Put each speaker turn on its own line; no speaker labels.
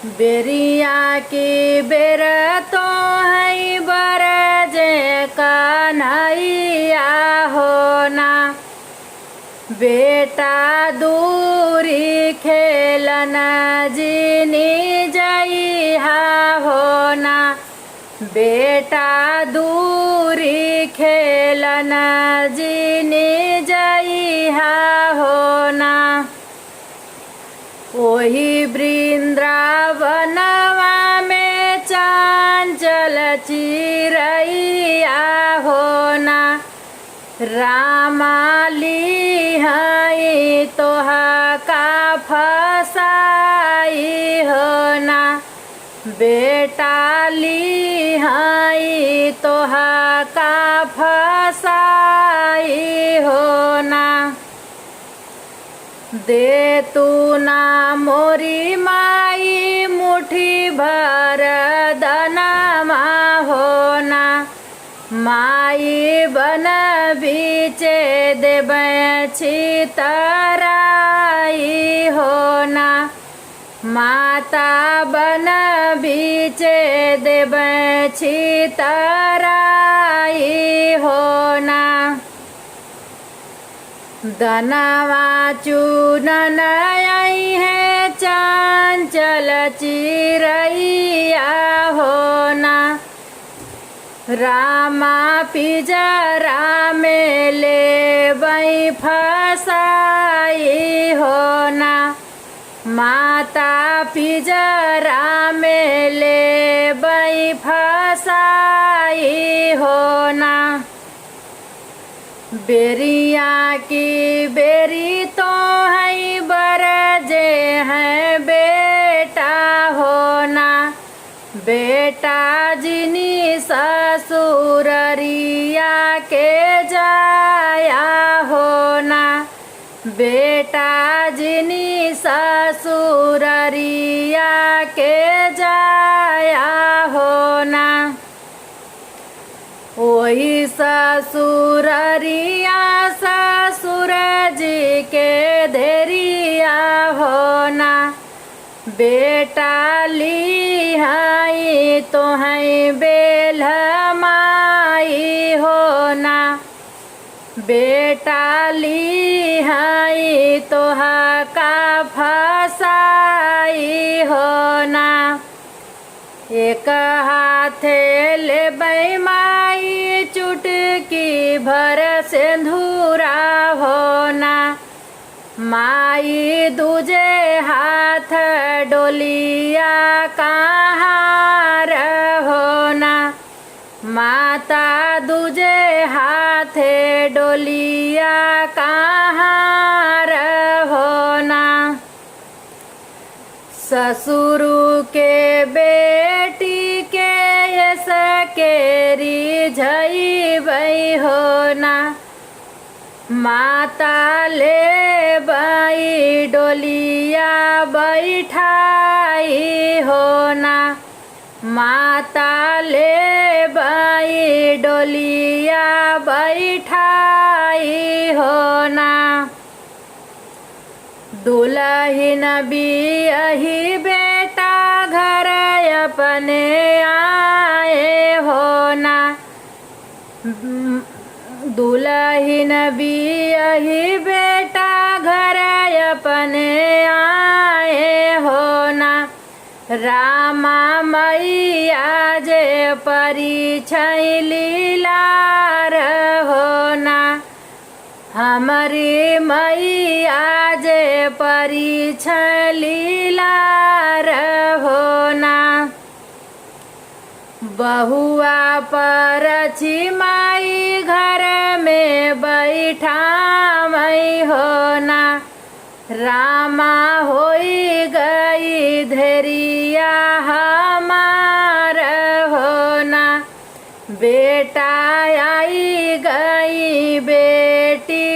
बेरिया की बेर तो है बरजे कन्हैया होना। बेटा दूरी खेलन जिनी जइहा होना। बेटा दूरी खेलन जिनी जइहा होना। ओही वृंदावनवा में चांचल चिरैया होना। रामा लिहाई तोहा का फसाई होना। बेटा लिहाई तोहा का फसाई होना। दे तू ना मोरी माई मुट्ठी भर दनमा होना। माई बन बीचे देबै छितराई होना। माता बन बीचे देबै छितराई होना। दनवा चूनन आई है चांचल चिरैया होना। रामा पिजरा में लेबै फसाई होना। माता पिजरा में लेबै फसाई होना। बेरिया की बेरी तो है बरजे है बेटा होना। बेटा जिनी ससुररिया के जाया होना। बेटा जिनी ससुररिया के जाया होना। वही ससुररिया ससुर जी के धेरिया होना। बेटा लिहाई तो है बेल माई होना। बेटा लिहाई तोहा का फसाई होना। एक हाथे लेबै माई चुटकी भर सिंधूरा होना। माई दूजे हाथ डोलिया कहार होना। माता दूजे हाथे डोलिया कहार होना। ससुर के बेटी के सकेरी झइबै होना। माता ले बाई डोलिया बैठाई होना। माता ले बाई डोलिया बैठाई होना। दुल्हन बियाही बेटा घर अपने आए होना। दुल्हन बियाही बेटा घर अपने आए होना। रामा मैया जे परिछै लीलार होना। हमारी मैया जे परिछै लीलार होना। बहुआ पर माई घर में बैठामै होना। रामा होई गई धेरिया हमार होना। बेटा आई गई बेटी